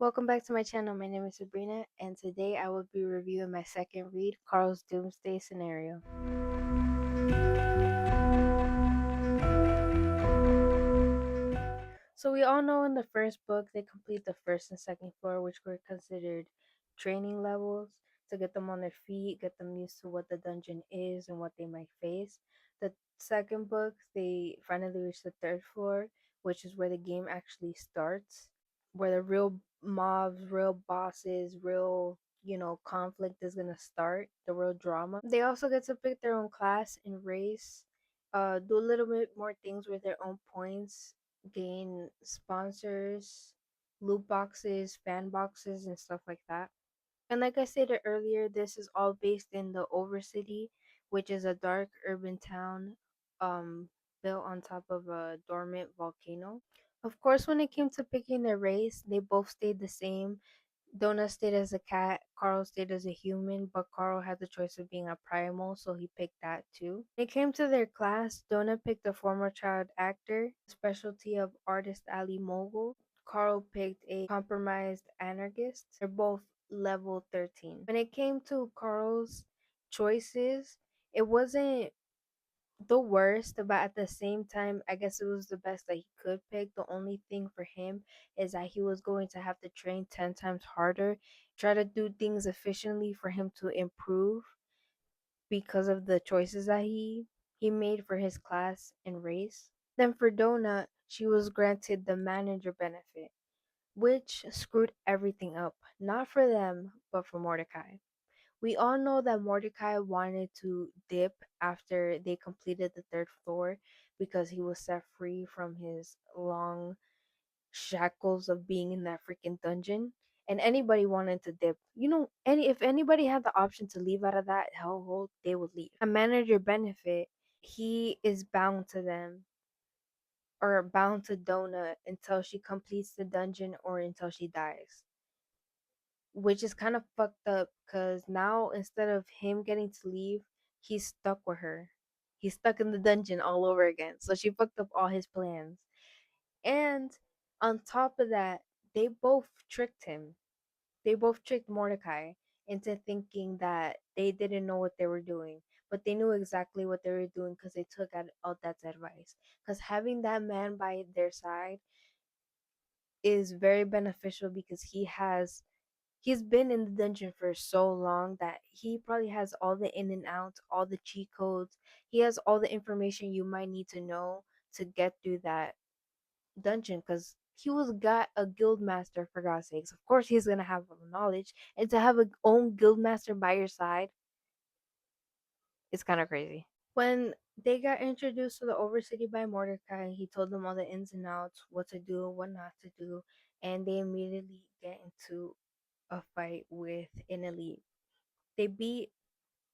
Welcome back to my channel. My name is Sabrina, and today I will be reviewing my second read, Carl's Doomsday Scenario. So we all know in the first book they complete the first and second floor, which were considered training levels to get them on their feet, get them used to what the dungeon is and what they might face. The second book, they finally reach the third floor, which is where the game actually starts, where the real mobs, real bosses, real conflict is gonna start, the real drama. They also get to pick their own class and race, do a little bit more things with their own points, gain sponsors, loot boxes, fan boxes, and stuff like that. And like I stated earlier, this is all based in the Overcity, which is a dark urban town um built on top of a dormant volcano. Of course, when it came to picking their race, they both stayed the same. Donna stayed as a cat, Carl stayed as a human, but Carl had the choice of being a primal, so he picked that too. When it came to their class, Donna picked a former child actor, specialty of artist Ali Mogul. Carl picked a compromised anarchist. They're both level 13. When it came to Carl's choices, it wasn't the worst, but at the same time, I guess it was the best that he could pick. The only thing for him is that he was going to have to train 10 times harder, try to do things efficiently for him to improve because of the choices that he made for his class and race. Then for Donut, she was granted the manager benefit, which screwed everything up, not for them, but for Mordecai. We all know that Mordecai wanted to dip after they completed the third floor because he was set free from his long shackles of being in that freaking dungeon. And anybody wanted to dip. If anybody had the option to leave out of that hellhole, they would leave. A manager benefit, he is bound to them or bound to Donut until she completes the dungeon or until she dies, which is kind of fucked up because now instead of him getting to leave, he's stuck with her. He's stuck in the dungeon all over again. So she fucked up all his plans. And on top of that, they both tricked him. They both tricked Mordecai into thinking that they didn't know what they were doing. But they knew exactly what they were doing because they took Aldet's advice. Because having that man by their side is very beneficial because he's been in the dungeon for so long that he probably has all the in and outs, all the cheat codes. He has all the information you might need to know to get through that dungeon because he was got a guild master, for God's sakes. Of course he's gonna have knowledge, and to have a own guild master by your side is kind of crazy. When they got introduced to the Overcity by Mordecai, he told them all the ins and outs, what to do, what not to do, and they immediately get into a fight with an elite. They beat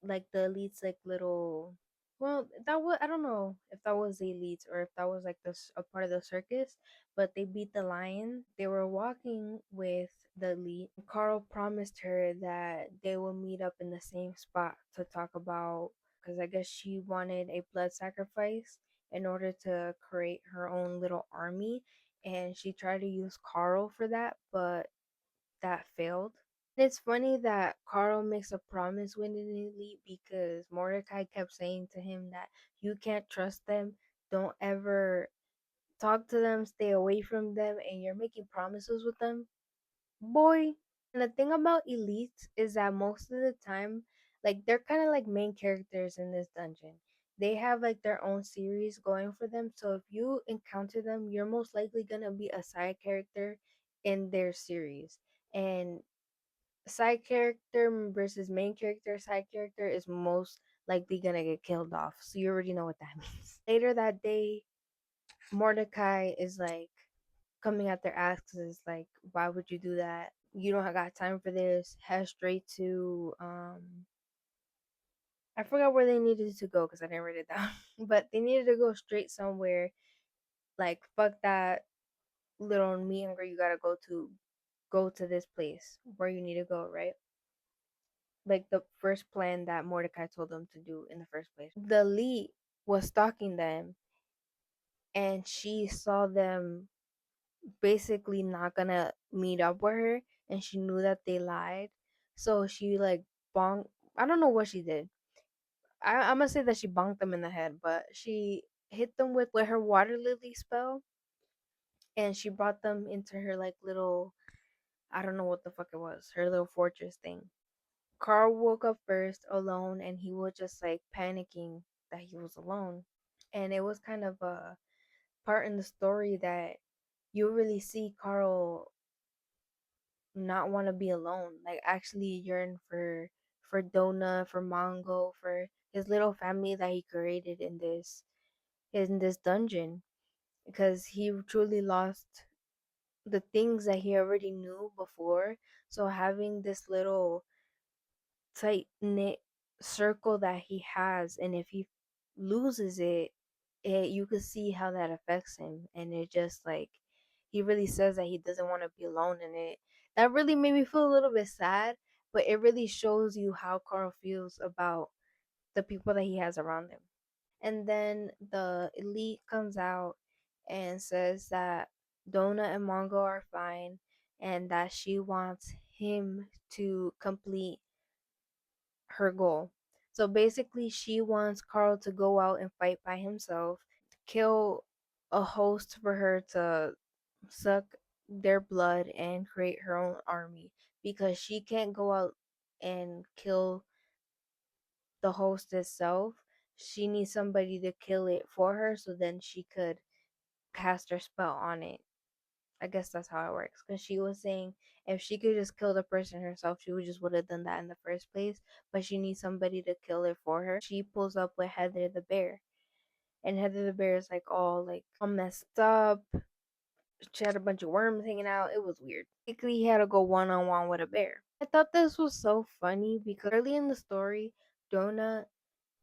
like the elite's like little, well, that was, I don't know if that was the elites or if that was like this a part of the circus, but they beat the lion. They were walking with the elite. Carl promised her that they will meet up in the same spot to talk about, because I guess she wanted a blood sacrifice in order to create her own little army, and she tried to use Carl for that, but that failed. It's funny that Carl makes a promise with an elite because Mordecai kept saying to him that you can't trust them, don't ever talk to them, stay away from them, and you're making promises with them. Boy. And the thing about elites is that most of the time, like they're kind of like main characters in this dungeon. They have like their own series going for them. So if you encounter them, you're most likely gonna be a side character in their series. And side character versus main character, side character is most likely gonna get killed off. So you already know what that means. Later that day, Mordecai is like coming at their ass because it's like, why would you do that? You don't have got time for this. Head straight to I forgot where they needed to go because I didn't write it down. But they needed to go straight somewhere. Like fuck that little meet and greet you gotta go to. Go to this place where you need to go, right? Like the first plan that Mordecai told them to do in the first place. The elite was stalking them, and she saw them basically not gonna meet up with her, and she knew that they lied. So she like bonked. I don't know what she did. I'm gonna say that she bonked them in the head, but she hit them with her water lily spell, and she brought them into her like little, I don't know what the fuck it was, her little fortress thing. Carl woke up first alone, and he was just like panicking that he was alone. And it was kind of a part in the story that you really see Carl not want to be alone, like actually yearn for Dona, for Mongo, for his little family that he created in this dungeon, because he truly lost the things that he already knew before. So having this little tight knit circle that he has, and if he loses it, you could see how that affects him. And it just like, he really says that he doesn't want to be alone in it. That really made me feel a little bit sad, but it really shows you how Carl feels about the people that he has around him. And then the elite comes out and says that Dona and Mongo are fine, and that she wants him to complete her goal. So basically, she wants Carl to go out and fight by himself, kill a host for her to suck their blood and create her own army, because she can't go out and kill the host itself. She needs somebody to kill it for her so then she could cast her spell on it. I guess that's how it works. Because she was saying if she could just kill the person herself, she would just would have done that in the first place. But she needs somebody to kill it for her. She pulls up with Heather the bear, and Heather the bear is like all messed up. She had a bunch of worms hanging out. It was weird. Basically, he had to go one on one with a bear. I thought this was so funny because early in the story, Donut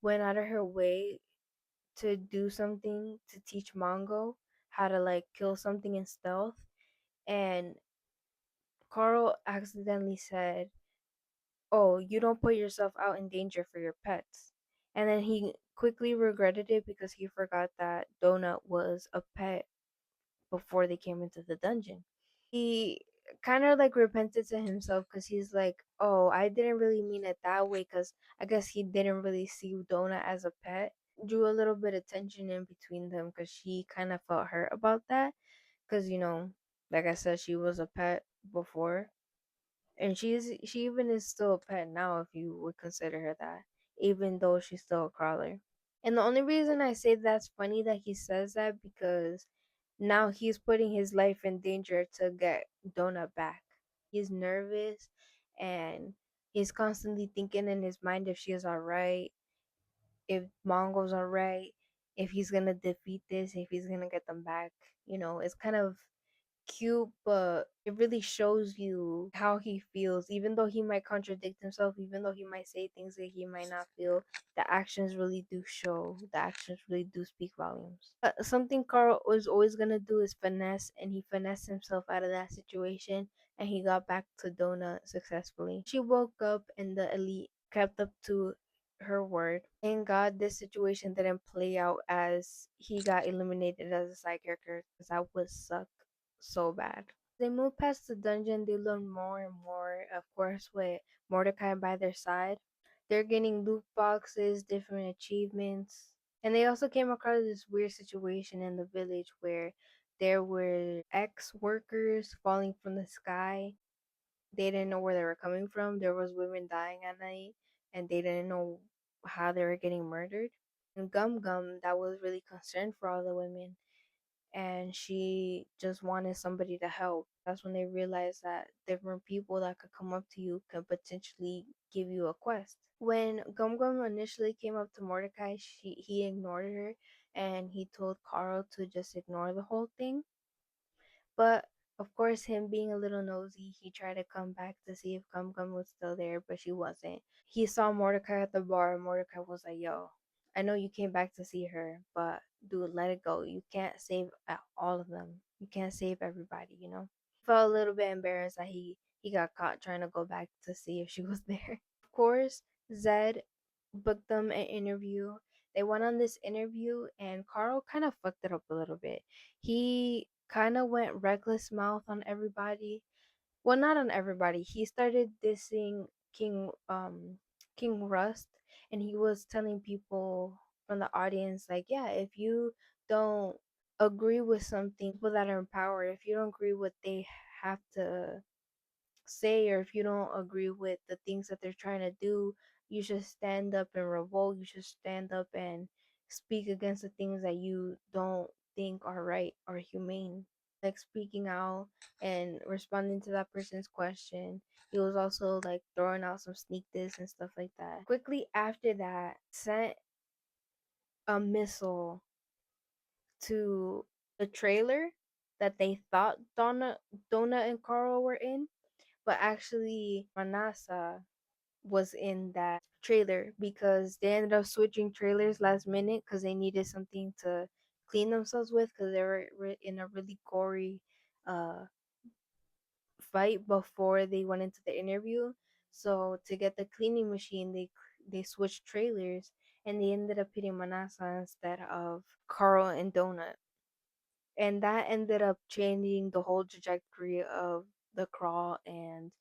went out of her way to do something to teach Mongo how to like kill something in stealth, and Carl accidentally said, "Oh, you don't put yourself out in danger for your pets." And then he quickly regretted it because he forgot that Donut was a pet before they came into the dungeon. He kind of like repented to himself because he's like, "Oh, I didn't really mean it that way," because I guess he didn't really see Donut as a pet. Drew a little bit of tension in between them because she kind of felt hurt about that because, like I said, she was a pet before, and she even is still a pet now if you would consider her that, even though she's still a crawler. And the only reason I say that's funny that he says that because now he's putting his life in danger to get Donut back. He's nervous, and he's constantly thinking in his mind if she is alright, if Mongo's alright, if he's gonna defeat this, if he's gonna get them back. It's kind of cute, but it really shows you how he feels. Even though he might contradict himself, even though he might say things that he might not feel, the actions really do show. The actions really do speak volumes. Something Carl was always gonna do is finesse, and he finessed himself out of that situation, and he got back to Donut successfully. She woke up, and the elite kept up to her word. Thank God this situation didn't play out as he got eliminated as a side character, because that would suck so bad. They move past the dungeon, they learn more and more, of course, with Mordecai by their side. They're getting loot boxes, different achievements. And they also came across this weird situation in the village where there were ex workers falling from the sky. They didn't know where they were coming from. There was women dying at night, and they didn't know how they were getting murdered. And Gum Gum, that was really concerned for all the women, and she just wanted somebody to help. That's when they realized that different people that could come up to you could potentially give you a quest. When Gum Gum initially came up to Mordecai, he ignored her, and he told Carl to just ignore the whole thing. But of course, him being a little nosy, he tried to come back to see if Gum Gum was still there, but she wasn't. He saw Mordecai at the bar, and Mordecai was like, "Yo, I know you came back to see her, but dude, let it go. You can't save all of them. You can't save everybody." Felt a little bit embarrassed that he got caught trying to go back to see if she was there. Of course, Zed booked them an interview. They went on this interview, and Carl kind of fucked it up a little bit. He kind of went reckless mouth on everybody. Well, not on everybody. He started dissing King Rust, and he was telling people from the audience like, yeah, if you don't agree with something, people that are in power, if you don't agree what they have to say, or if you don't agree with the things that they're trying to do, you should stand up and revolt. You should stand up and speak against the things that you don't think are right or humane. Like speaking out and responding to that person's question. He was also like throwing out some sneak diss and stuff like that. Quickly after that, sent a missile to the trailer that they thought Donna and Carl were in, but actually Manasa was in that trailer because they ended up switching trailers last minute because they needed something to clean themselves with because they were in a really gory uh fight before they went into the interview. So to get the cleaning machine, they switched trailers and they ended up hitting Manasa instead of Carl and Donut, and that ended up changing the whole trajectory of the crawl and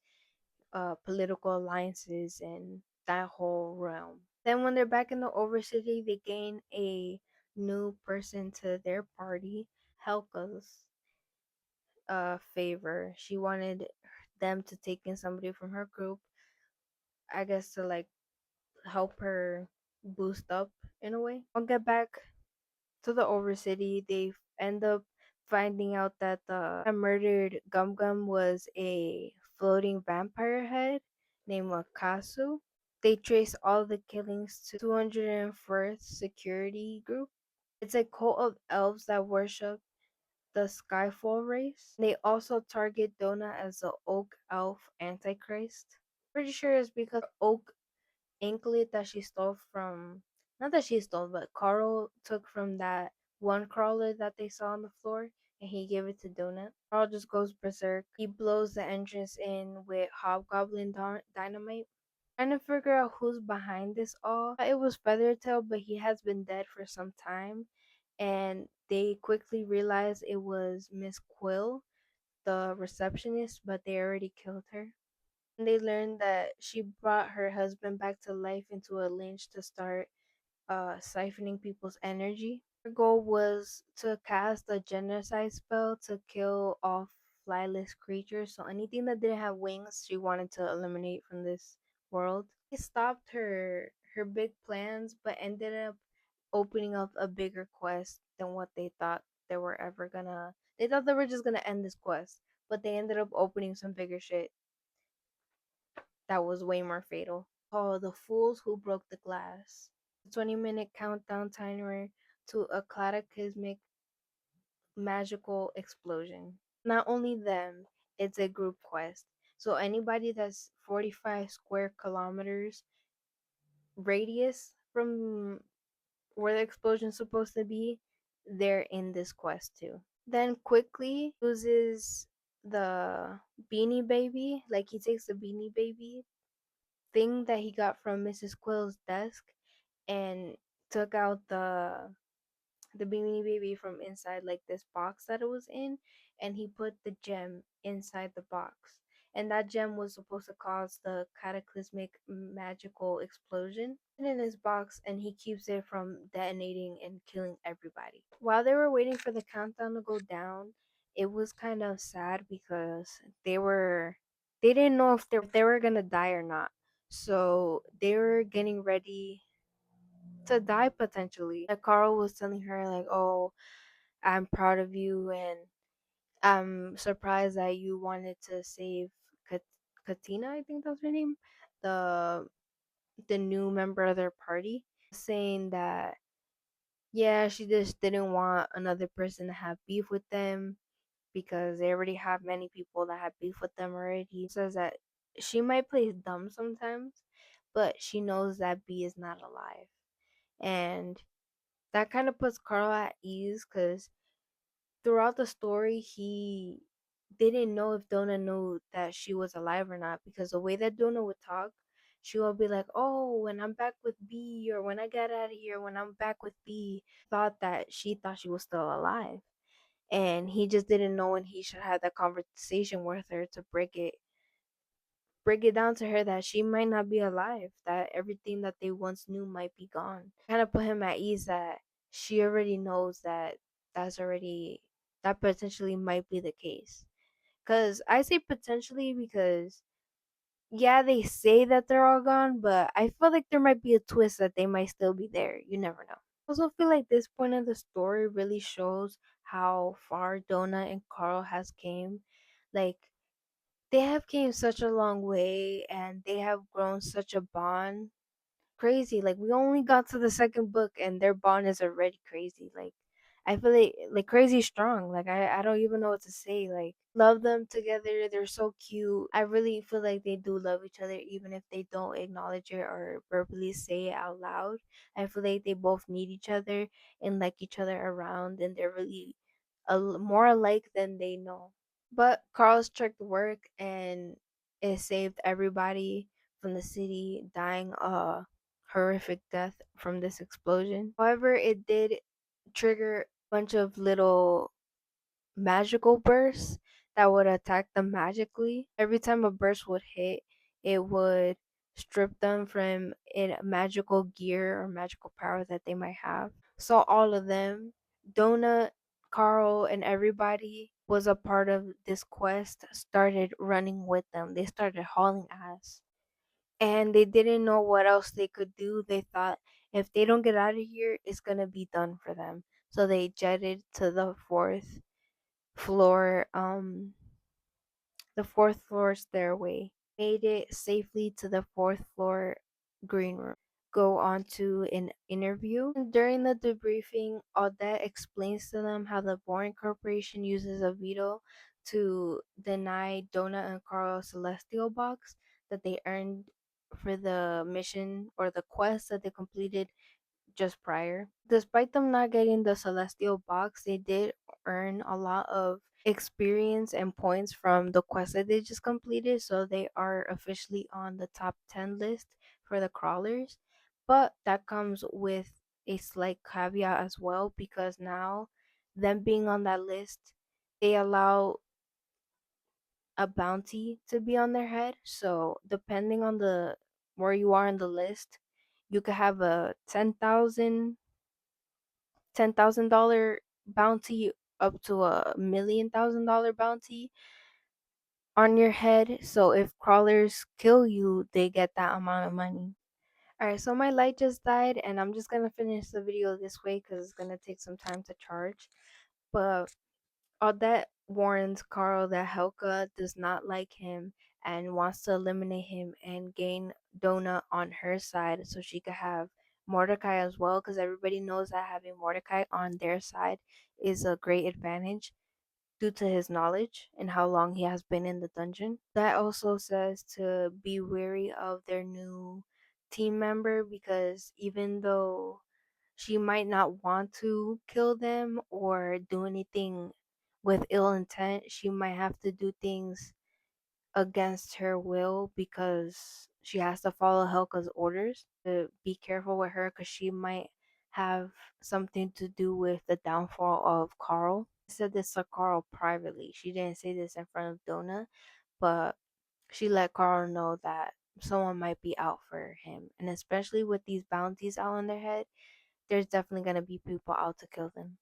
political alliances and that whole realm. Then when they're back in the Overcity, they gain a new person to their party, Helka's favor. She wanted them to take in somebody from her group, I guess to like help her boost up in a way. I'll get back to the Overcity. They end up finding out that the murdered Gum Gum was a floating vampire head named Akasu. They trace all the killings to 201st Security Group. It's a cult of elves that worship the Skyfall race. They also target Donna as the Oak Elf Antichrist. Pretty sure it's because Oak anklet that she stole from, not that she stole, but Carl took from that one crawler that they saw on the floor and he gave it to Donut. Carl just goes berserk. He blows the entrance in with Hobgoblin dynamite. Trying to figure out who's behind this all. It was Feathertail, but he has been dead for some time. And they quickly realized it was Miss Quill, the receptionist, but they already killed her. And they learned that she brought her husband back to life into a lynch to start siphoning people's energy. Her goal was to cast a genocide spell to kill all flyless creatures. So anything that didn't have wings, she wanted to eliminate from this world. It stopped her big plans, but ended up opening up a bigger quest than what they thought they were ever gonna. They thought they were just gonna end this quest, but they ended up opening some bigger shit that was way more fatal. Called The Fools Who Broke the Glass. A 20-minute countdown timer to a cataclysmic magical explosion. Not only them, it's a group quest. So anybody that's 45 square kilometers radius from where the explosion's supposed to be, they're in this quest too. Then quickly uses the beanie baby, like he takes the beanie baby thing that he got from Mrs. Quill's desk and took out the Beanie Baby from inside like this box that it was in, and he put the gem inside the box. And that gem was supposed to cause the cataclysmic magical explosion in his box, and he keeps it from detonating and killing everybody. While they were waiting for the countdown to go down, it was kind of sad because they didn't know if they were gonna die or not. So they were getting ready to die potentially. Like Carl was telling her like, "Oh, I'm proud of you and I'm surprised that you wanted to save Katina, I think that's her name, the the new member of their party." Saying that yeah, she just didn't want another person to have beef with them because they already have many people that have beef with them already. Says that she might play dumb sometimes, but she knows that B is not alive. And that kind of puts Carl at ease because throughout the story, he didn't know if Donna knew that she was alive or not because the way that Donna would talk, she would be like, "Oh, when I'm back with B, or when I get out of here, when I'm back with B," thought that she was still alive. and he just didn't know when he should have that conversation with her to break it down to her that she might not be alive, that everything that they once knew might be gone. Kind of put him at ease that she already knows that that's already that potentially might be the case. Cuz I say potentially because yeah, they say that they're all gone, but I feel like there might be a twist that they might still be there. You never know. I also feel like this point of the story really shows how far Donna and Carl has came. Like they have came such a long way and they have grown such a bond. Crazy. Like we only got to the second book and their bond is already crazy. Like I feel like crazy strong. Like I don't even know what to say. Like love them together. They're so cute. I really feel like they do love each other even if they don't acknowledge it or verbally say it out loud. I feel like they both need each other and like each other around and they're really more alike than they know. But Carl's trick worked and it saved everybody from the city dying a horrific death from this explosion. However, it did trigger a bunch of little magical bursts that would attack them magically. Every time a burst would hit, it would strip them from a magical gear or magical power that they might have. So all of them, Donut, Carl, and everybody was a part of this quest, started running with them. They started hauling ass. And they didn't know what else they could do. They thought if they don't get out of here, it's gonna be done for them. So they jetted to floor, the fourth floor stairway, made it safely to the fourth floor green room, go on to an interview. And during the debriefing, Odette explains to them how the Boring Corporation uses a veto to deny Donna and Carl Celestial Box that they earned for the mission or the quest that they completed just prior. Despite them not getting the Celestial Box, they did earn a lot of experience and points from the quest that they just completed, so they are officially on the top 10 list for the crawlers. But that comes with a slight caveat as well because now, them being on that list, they allow a bounty to be on their head. So depending on the where you are in the list, you could have a $10,000 bounty up to $1,000,000 bounty on your head. So if crawlers kill you, they get that amount of money. Alright, so my light just died, and I'm just gonna finish the video this way because it's gonna take some time to charge. But Odette warns Carl that Helga does not like him and wants to eliminate him and gain Donna on her side so she could have Mordecai as well, because everybody knows that having Mordecai on their side is a great advantage due to his knowledge and how long he has been in the dungeon. That also says to be wary of their new team member because even though she might not want to kill them or do anything with ill intent, she might have to do things against her will because she has to follow Helka's orders. To be careful with her because she might have something to do with the downfall of Carl. She said this to Carl privately. She didn't say this in front of Donna, but she let Carl know that someone might be out for him. And especially with these bounties out on their head, there's definitely going to be people out to kill them.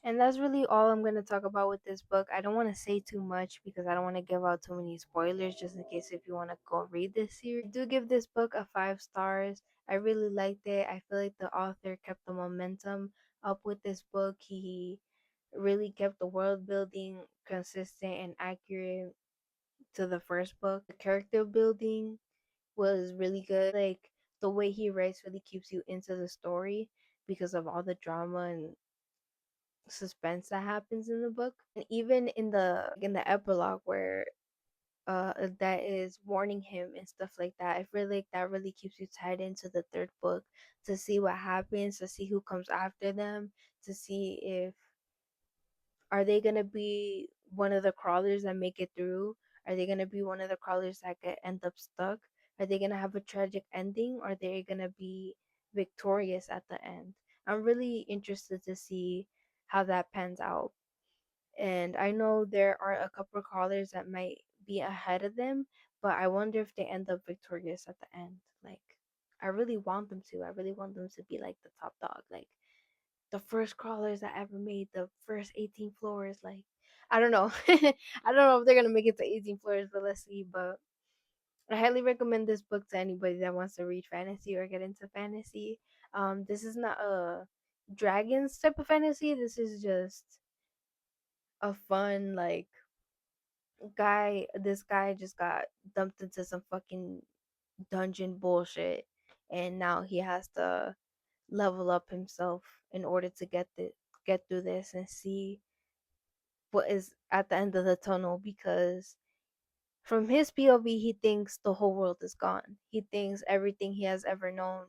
And that's really all I'm going to talk about with this book. I don't want to say too much because I don't want to give out too many spoilers just in case if you want to go read this series. I do give this book a 5 stars. I really liked it. I feel like the author kept the momentum up with this book. He really kept the world building consistent and accurate to the first book. The character building was really good. Like the way he writes really keeps you into the story because of all the drama and suspense that happens in the book. And even in the epilogue where that is warning him and stuff like that, I feel like that really keeps you tied into the third book to see what happens, to see who comes after them, to see if are they gonna be one of the crawlers that make it through? Are they gonna be one of the crawlers that end up stuck? Are they gonna have a tragic ending? Or are they gonna be victorious at the end? I'm really interested to see how that pans out. And I know there are a couple crawlers that might be ahead of them, but I wonder if they end up victorious at the end. Like, I really want them to. I really want them to be like the top dog, like the first crawlers that ever made the first 18 floors. Like, I don't know. I don't know if they're gonna make it to 18 floors, but let's see. But I highly recommend this book to anybody that wants to read fantasy or get into fantasy. This is not a dragons type of fantasy. This is just a fun, like, guy. This guy just got dumped into some fucking dungeon bullshit, and now he has to level up himself in order to get through this and see what is at the end of the tunnel, because from his POV he thinks the whole world is gone. He thinks everything he has ever known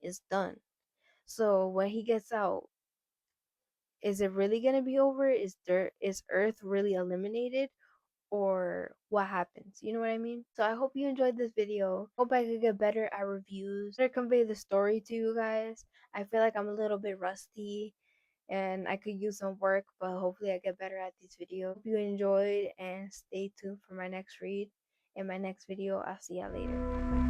is done. So when he gets out, is it really going to be over? Is Earth really eliminated, or what happens? You know what I mean? So I hope you enjoyed this video. Hope I could get better at reviews, better convey the story to you guys. I feel like I'm a little bit rusty and I could use some work, but hopefully I get better at these videos. Hope you enjoyed and stay tuned for my next read. In my next video, I'll see y'all later.